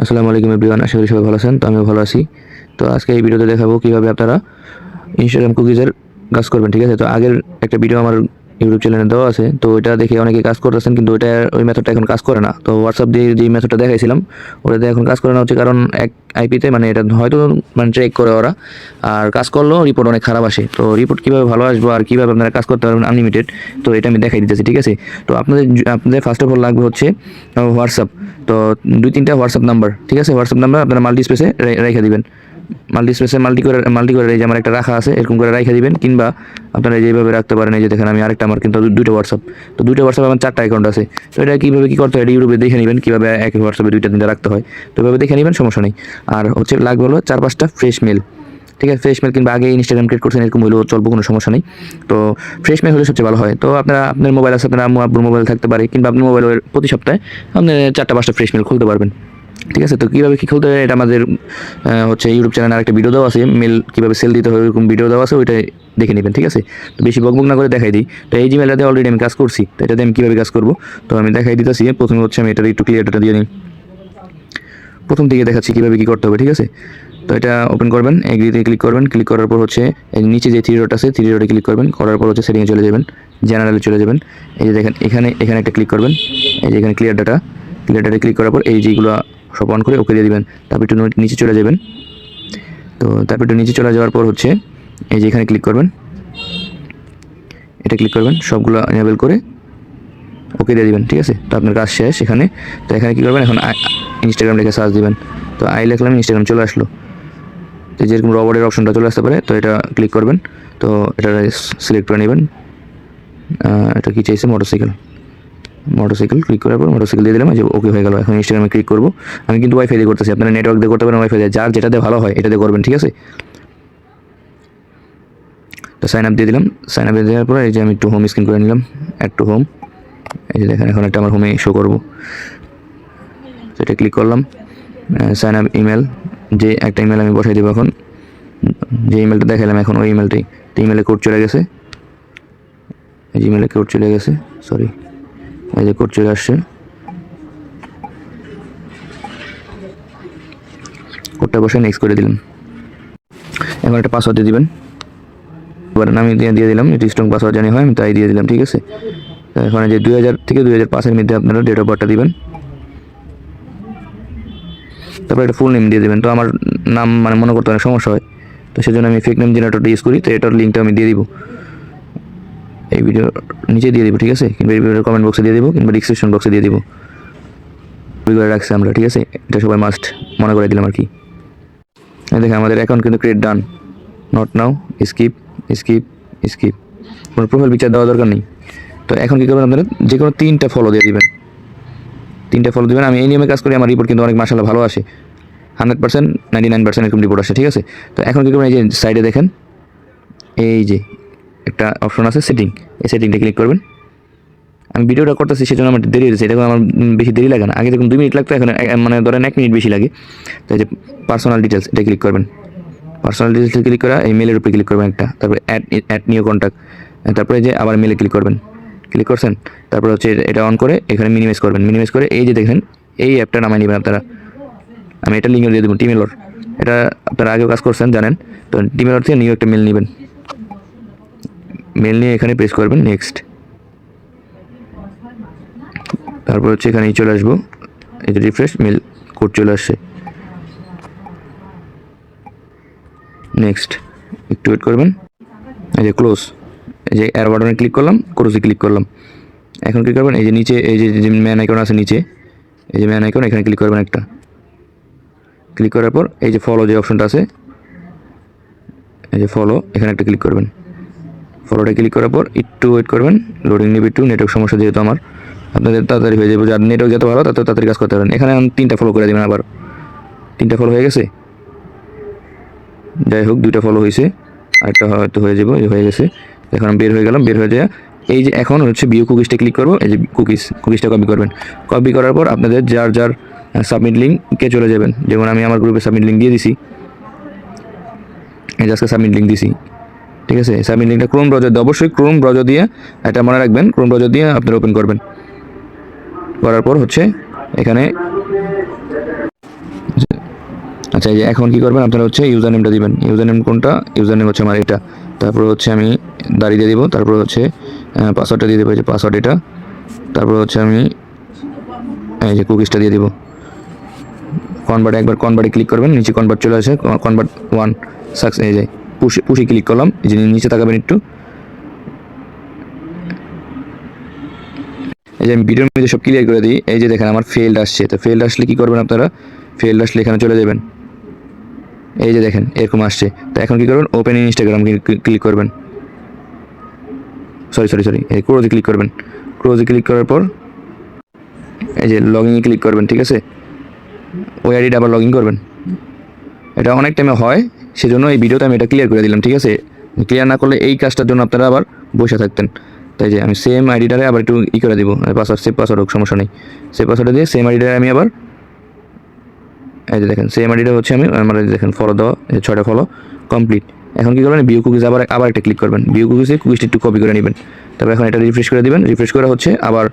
আসসালামু আলাইকুম এভরিওয়ান, আশা করি সবাই ভালো আছেন। তো আমিও ভালো আছি। তো আজকে এই ভিডিওতে দেখাবো কিভাবে আপনারা ইনস্টাগ্রাম কুকিজের কাজ করবেন। ঠিক আছে, তো আগের একটা ভিডিও আমার ইউটিউব চ্যানেলে দেওয়া আছে, তো ওইটা দেখে অনেকে কাজ করতেছেন, কিন্তু ওই মেথডটা এখন কাজ করে না। তো হোয়াটসঅ্যাপ দিয়ে যে মেথডটা দেখাইছিলাম ওটাতে এখন কাজ করে না হচ্ছে কারণ এক আইপিতে মানে এটা হয়তো মানে ট্রেক করে ওরা, আর কাজ করলেও রিপোর্ট অনেক খারাপ আসে। তো রিপোর্ট কীভাবে ভালো আসবো আর কীভাবে আপনারা কাজ করতে পারবেন আনলিমিটেড, তো এটা আমি দেখাই দিতেছি। ঠিক আছে, তো আপনাদের ফার্স্ট অফ অল লাগবে হচ্ছে হোয়াটসঅ্যাপ। তো 2-3টা হোয়াটসঅ্যাপ নাম্বার, ঠিক আছে, হোয়াটসঅ্যাপ নাম্বার আপনারা মাল্টি স্পেসে রেখে দিবেন। মাল্টি স্পেসে মাল্টি করে এই যে আমার একটা রাখা আছে এরকম করে রাখা দিবেন, কিংবা আপনারা যেভাবে রাখতে পারেন। এই যে দেখেন আমি আরেকটা, আমার কিন্তু দুইটা হোয়াটসঅ্যাপ, তো দুইটা হোয়াটসঅ্যাপ আমার 4টা অ্যাকাউন্ট আছে। তো এটা কীভাবে কী করতে হয় ইউটিউবে দেখে নেবেন, কীভাবে এক হোয়াটসঅ্যাপে 2-3টা রাখতে হয়, তো এভাবে দেখে নেবেন, সমস্যা নেই। আর হচ্ছে লাগবে হলো 4-5টা ফ্রেশ মেল। ঠিক আছে, ফ্রেশ মেল কিংবা আগে ইনস্টাগ্রাম ক্রিয়েট করছেন এরকম হলেও চলবো, কোনো সমস্যা নেই। তো ফ্রেশ মেল হলে সবচেয়ে ভালো হয়। তো আপনার মোবাইল আছে, আপনার আম্মু আব্বুর মোবাইল থাকতে পারে, কিংবা আপনার মোবাইলের প্রতি সপ্তাহে আপনি 4টা-5টা ফ্রেশ মেল খুলতে পারবেন। ঠিক আছে, তো কীভাবে কী খুলতে হয় এটা আমাদের হচ্ছে ইউটিউব চ্যানেলে আরেকটা ভিডিও দেওয়া আছে, মেল কীভাবে সেল দিতে হয় এরকম ভিডিও দেওয়া আছে, ওইটাই দেখে নেবেন। ঠিক আছে, তো বেশি বকবক না করে দেখাই দিই। তো এই জিমেলটাতে অলরেডি আমি কাজ করছি, তো এটাতে আমি কীভাবে কাজ করবো তো আমি দেখাই দিতেছি। প্রথমে হচ্ছে আমি এটা একটু ক্লিয়ার ডাটা দিয়ে নিই, প্রথম দিকে দেখাচ্ছি কীভাবে কী করতে হবে। ঠিক আছে, তো এটা ওপেন করবেন, এগ্রিতে ক্লিক করবেন, ক্লিক করার পর হচ্ছে নিচে যে 3 ডট আছে 3 ডটে ক্লিক করবেন, করার পর হচ্ছে সেটিংয়ে চলে যাবেন, জেনারেলে চলে যাবেন। এই যে দেখেন এখানে একটা ক্লিক করবেন, এই যে এখানে ক্লিয়ার ডাটা ক্লিক করার পর এই যেগুলো সব অন করে ওকে দিয়ে দিবেন। তারপর একটু নিচে চলে যাবেন। তো তারপর একটু নিচে চলে যাওয়ার পর হচ্ছে এই যে এখানে ক্লিক করবেন, এটা ক্লিক করবেন, সবগুলো এনেবল করে ওকে দিয়ে দিবেন। ঠিক আছে, তো আপনার কাজ শেষ এখানে। তো এখানে কী করবেন, এখন ইনস্টাগ্রাম লিখে সার্চ দিবেন। তো লিখলাম, ইনস্টাগ্রাম চলে আসলো। তো যেরকম রবার্টের অপশনটা চলে আসতে পারে, তো এটা ক্লিক করবেন। তো এটা সিলেক্ট করে নেবেন। এটা কি চাইছে, মোটরসাইকেল ক্লিক করার পর মোটরসাইকেল দিয়ে দিলাম, যে ওকে হয়ে গেল। এখন ইনস্টাগ্রামে ক্লিক করবো। আমি কিন্তু ওয়াইফাই দিয়ে করতেছি, আপনারা নেটওয়ার্ক দিয়ে করতে পারেন, ওয়াইফাই দিয়ে, যার যেটাতে ভালো হয় এটাতে করবেন। ঠিক আছে, তো সাইন আপ দিয়ে দিলাম। সাইন আপ দিয়ে দেওয়ার পরে এই যে আমি একটু হোম স্ক্রিন করে নিলাম, অ্যাড টু হোম। এই যে দেখেন এখন একটা আমার হোমে শো করবো, সেটা ক্লিক করলাম। সাইন আপ ইমেল, যে একটা ইমেল আমি বসাই দেবো। এখন যে ইমেলটা দেখালাম এখন ওই ইমেলটাই, তো ইমেলে কোড চলে গেছে, এই যে ইমেলে কোড চলে গেছে, সরি, এই যে কোড চলে আসছে। কোডটা বসে নেক্সট করে দিলাম। এখন একটা পাসওয়ার্ড দিয়ে দিবেন, এবার আমি দিয়ে দিলাম, এটি স্ট্রং পাসওয়ার্ড জানি হয়, আমি তাই দিয়ে দিলাম। ঠিক আছে, এখন যে 2000 থেকে 2005-এর মধ্যে আপনারা ডেট অফ বার্থটা দিবেন। তারপর একটা ফুল নেম দিয়ে দেবেন। তো আমার নাম মানে মনে করতে অনেক সমস্যা হয়, তো সেজন্য আমি ফেক নেম জেনারেটরটা ইউজ করি। তো এটার লিঙ্কটা আমি দিয়ে দিব, এই ভিডিও নিচে দিয়ে দিব। ঠিক আছে, কিংবা এই ভিডিওর কমেন্ট বক্সে দিয়ে দিব, কিংবা ডিসক্রিপশন বক্সে দিয়ে দিব, করে রাখছি আমরা। ঠিক আছে, এটা সবাই মাস্ট মনে করে দিলাম আর কি। দেখেন আমাদের অ্যাকাউন্ট কিন্তু create done, not now, skip skip skip, কোনো প্রোফাইল পিকচার দেওয়া দরকার নেই। তো এখন কী করবেন, আপনারা যে কোনো 3টা ফলো দিয়ে দিবেন, 3টা ফলো দিবেন। আমি এই নিয়মে কাজ করি, আমার রিপোর্ট কিন্তু অনেক মাশাআল্লাহ ভালো আসে, 100%, 99% এরকম রিপোর্ট আসে। ঠিক আছে, তো এখন কী করবেন, এই যে সাইডে দেখেন এই যে একটা অপশন আছে সেটিং, এই সেটিংটা ক্লিক করবেন। আমি ভিডিওটা করতেছি সেজন্য আমার দেরি হয়েছে, এটা আমার বেশি দেরি লাগে না। আগে দেখুন 2 মিনিট লাগতো, এখন মানে ধরেন 1 মিনিট বেশি লাগে। তো এই যে পার্সোনাল ডিটেলস, এটা ক্লিক করবেন। পার্সোনাল ডিটেলসে ক্লিক করা, এই মেলের উপরে ক্লিক করবেন একটা, তারপরে অ্যাড নিউ কন্ট্যাক্ট, তারপরে যে আবার মেলে ক্লিক করবেন। ক্লিক করছেন, তারপরে হচ্ছে এটা অন করে এখানে মিনিমাইজ করবেন। মিনিমাইজ করে এই যে দেখেন এই অ্যাপটা নামাই নেবেন আপনারা। আমি এটা লিঙ্ক দিয়ে দেবো, টিমেলর, এটা আপনারা আগেও কাজ করছেন জানেন। তো টিমেলর থেকে নিউ একটা মেল নেবেন, মেল নিয়ে এখানে প্রেস করবেন নেক্সট। তারপর হচ্ছে এখানেই চলে আসবো, এই যে রিফ্রেশ, মেল কোড চলে আসছে, নেক্সট একটু ওয়েট করবেন। এই যে ক্লোজ, এই যে অ্যারো বাটনে ক্লিক করলাম, ক্লোজে ক্লিক করলাম। এখন কী করবেন, এই যে নিচে এই যে ম্যান আইকন আছে নিচে, এই যে ম্যান আইকন, এখানে ক্লিক করবেন একটা। ক্লিক করার পর এই যে ফলো যে অপশনটা আছে, এই যে ফলো, এখানে একটা ক্লিক করবেন। ফলোটা ক্লিক করার পর একটু ওয়েট করবেন, লোডিং নেবে একটু, নেটওয়ার্ক সমস্যা যেহেতু আমার, আপনাদের তাড়াতাড়ি হয়ে যাবে। যার নেটওয়ার্ক যত ভালো তত তাড়াতাড়ি কাজ করতে পারেন। এখানে 3টা ফলো করে দেবেন, আবার 3টা ফলো হয়ে গেছে। যাই হোক 2টা ফলো হয়েছে, আরেকটা হয়তো হয়ে যাবো, হয়ে গেছে। এখন বের হয়ে গেলাম, বের হয়ে যায় এই যে এখন হচ্ছে ভিউ কুকিজটা ক্লিক করবো। এই যে কুকিজটা কপি করবেন। কপি করার পর আপনাদের যার সাবমিট লিঙ্কে চলে যাবেন। যেমন আমি আমার গ্রুপে সাবমিট লিঙ্ক দিয়ে দিছি, এই যে আজকে সাবমিট লিঙ্ক দিছি। ঠিক আছে, সাবমিট লিঙ্কটা ক্রোম ব্রাউজার দিয়ে, অবশ্যই ক্রোম ব্রাউজার দিয়ে, এটা মনে রাখবেন, ক্রোম ব্রাউজার দিয়ে আপনারা ওপেন করবেন। করার পর হচ্ছে এখানে আচ্ছা, এই যে এখন কি করবেন আপনারা হচ্ছে ইউজার নেমটা দিবেন। ইউজার নেম কোনটা? ইউজার নেম হচ্ছে আমার এটা। তারপর হচ্ছে আমি দাঁড়িয়ে দিয়ে দিব। তারপর হচ্ছে পাসওয়ার্ডটা দিয়ে দেবো, যে পাসওয়ার্ড এটা। তারপর হচ্ছে আমি এই যে কুকিজটা দিয়ে দিব। কনভার্ট, একবার কনভার্টে ক্লিক করবেন, নিচে কনভার্ট চলে আসে, কনভার্ট 1 সাকসেস। এই যে পুশে ক্লিক করলাম, এই যে নিচে তাকাবেন একটু। এই যে আমি ভিডিওর মধ্যে সব ক্লিয়ার করে দিই। এই যে দেখেন আমার ফেল্ড আসছে, তো ফেল্ড আসলে কী করবেন আপনারা? ফেল্ড আসলে এখানে চলে যাবেন, এই যে দেখেন এরকম আসছে। তো এখন কী করবেন? ওপেন ইন ইনস্টাগ্রাম ক্লিক করবেন। সরি এই ক্রোজে ক্লিক করবেন। ক্রোজে ক্লিক করার পর এই যে লগ ইনে ক্লিক করবেন, ঠিক আছে? ওই আইডিটা আবার লগ ইন করবেন। এটা অনেক টাইমে হয়, সেজন্য এই ভিডিওতে আমি এটা ক্লিয়ার করে দিলাম, ঠিক আছে? ক্লিয়ার না করলে এই কাজটার জন্য আপনারা আবার বসে থাকতেন। তাই যে আমি সেম আইডিটারে আবার একটু করে দিব, পাসওয়ার্ড সেভ পাসওয়ার্ড হোক, সমস্যা নেই। সেভ পাসওয়ার্ডে দিয়ে সেম আইডিটারে আমি আবার এই যে দেখেন সেম আইডিটা হচ্ছে আমি আমার দেখেন ফলো দেওয়া, 6টা ফলো কমপ্লিট। এখন কী করবেন? ভিউ কুকিজ আবার একটা ক্লিক করবেন। ভিউ কুকিজে কুকিজটা একটু কপি করে নেবেন। তারপর এখন এটা রিফ্রেশ করে দিবেন। রিফ্রেশ করে হচ্ছে আবার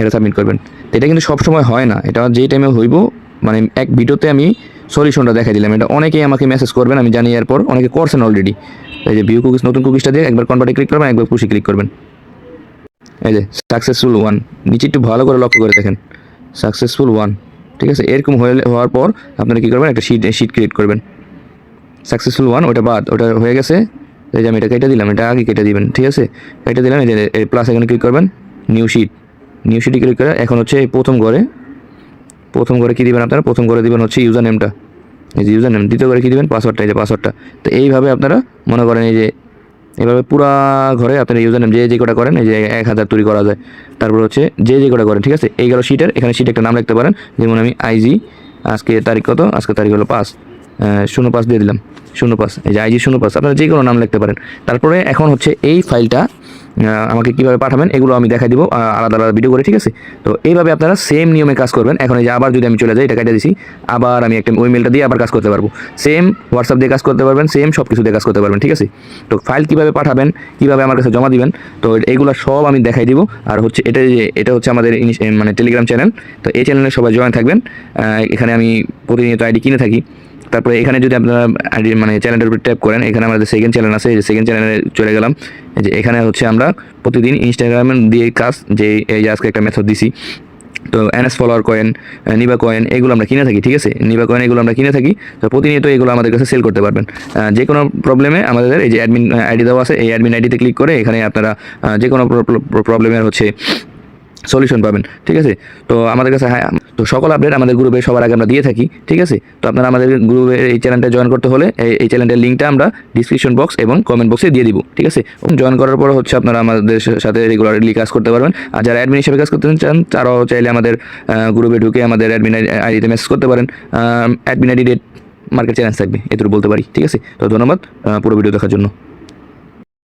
এটা সাবমিট করবেন। তো এটা কিন্তু সবসময় হয় না, এটা যেই টাইমে হইব, মানে এক ভিডিওতে আমি সলিউশনটা দেখাই দিলাম। এটা অনেকেই আমাকে মেসেজ করবেন, আমি জানি এরপর অনেকে করছেন অলরেডি। এই যে ভিউ কুকিজ নতুন কুকিজটা দিয়ে একবার কনভার্টে ক্লিক করবেন, একবার পুশে ক্লিক করবেন। এই যে সাকসেসফুল 1, নিচে একটু ভালো করে লক্ষ্য করে দেখেন, সাকসেসফুল 1, ঠিক আছে? এরকম হওয়ার পর আপনারা কী করবেন? একটা শিট ক্রিয়েট করবেন। সাকসেসফুল 1 ওটা বাদ, ওটা হয়ে গেছে। এই যে আমি এটা কেটে দিলাম, এটা আগে কেটে দিবেন, ঠিক আছে? কেটে দিলাম। এই যে প্লাস এখানে ক্লিক করবেন, নিউ শিটে ক্লিক করে এখন হচ্ছে এই প্রথম ঘরে কী দিবেন আপনারা? প্রথম ঘরে দিবেন হচ্ছে ইউজার নেমটা, এই যে ইউজার নেম। দ্বিতীয় ঘরে কী দিবেন? পাসওয়ার্ডটা, এই যে পাসওয়ার্ডটা। তো এইভাবে আপনারা মনে করেন এই যে এভাবে পুরা ঘরে আপনার ইউজার নেম যে কটা করেন, এই যে 1000 তৈরি করা যায়। তারপর হচ্ছে যে কটা করেন, ঠিক আছে? এই গেল শিটের। এখানে শিটে একটা নাম লিখতে পারেন, যেমন আমি আইজি, আজকে তারিখ কত? আজকে তারিখ হলো 5/05 দিয়ে দিলাম, 05, এই যে আইজি 05। আপনারা যে কোনো নাম লিখতে পারেন। তারপরে এখন হচ্ছে এই ফাইলটা আমাকে কীভাবে পাঠাবেন এগুলো আমি দেখাই দিব আলাদা ভিডিও করে, ঠিক আছে? তো এইভাবে আপনারা সেম নিয়মে কাজ করবেন। এখন এই যে আবার যদি আমি চলে যাই, এটা কেটে দিছি, আবার আমি একটা ওই মেলটা দিয়ে আবার কাজ করতে পারবো। সেম হোয়াটসঅ্যাপ দিয়ে কাজ করতে পারবেন, সেম সব কিছু দিয়ে কাজ করতে পারবেন, ঠিক আছে? তো ফাইল কীভাবে পাঠাবেন, কীভাবে আমার কাছে জমা দিবেন, তো এইগুলো সব আমি দেখাই দিব। আর হচ্ছে এটা হচ্ছে আমাদের মানে টেলিগ্রাম চ্যানেল। তো এই চ্যানেলে সবাই জয়েন থাকবেন। এখানে আমি প্রতিনিয়ত আইডি কিনে থাকি। তারপরে এখানে যদি আপনারা আইডি মানে চ্যানেলের উপর ট্যাপ করেন, এখানে আমাদের সেকেন্ড চ্যানেল আছে, এই যে সেকেন্ড চ্যানেলে চলে গেলাম। এই যে এখানে হচ্ছে আমরা প্রতিদিন ইনস্টাগ্রামে দিয়ে কাজ, যে এই যে আজকে একটা মেথড দিছি। তো এনএস ফলোয়ার কয়েন, নিবা কয়েন, এগুলো আমরা কিনে থাকি, ঠিক আছে? নিবা কয়েন এগুলো আমরা কিনে থাকি। তো প্রতিনিয়ত এগুলো আমাদের কাছে সেল করতে পারবেন। যে কোনো প্রবলেমে আমাদের এই যে অ্যাডমিন আইডি দেওয়া আছে, এই অ্যাডমিন আইডিতে ক্লিক করে এখানে আপনারা যে কোনো প্রবলেমের হচ্ছে সলিউশন পাবেন, ঠিক আছে? তো আমাদের কাছে তো সকল আপডেট আমাদের গ্রুপে সবার আগে আমরা দিয়ে থাকি, ঠিক আছে? তো আপনারা আমাদের গ্রুপে এই চ্যানেলটা জয়েন করতে হলে এই চ্যানেলের লিঙ্কটা আমরা ডিসক্রিপশন বক্স এবং কমেন্ট বক্সে দিয়ে দিব, ঠিক আছে? জয়েন করার পর হচ্ছে আপনারা আমাদের সাথে রেগুলারলি কাজ করতে পারবেন। আর যারা অ্যাডমিন হিসেবে কাজ করতে চান, তারাও চাইলে আমাদের গ্রুপে ঢুকে আমাদের অ্যাডমিন আইডিতে মেসেজ করতে পারেন। অ্যাডমিন আইডি মার্কেট চ্যালেঞ্জ থাকবে, এটুকু বলতে পারি, ঠিক আছে? তো ধন্যবাদ পুরো ভিডিও দেখার জন্য।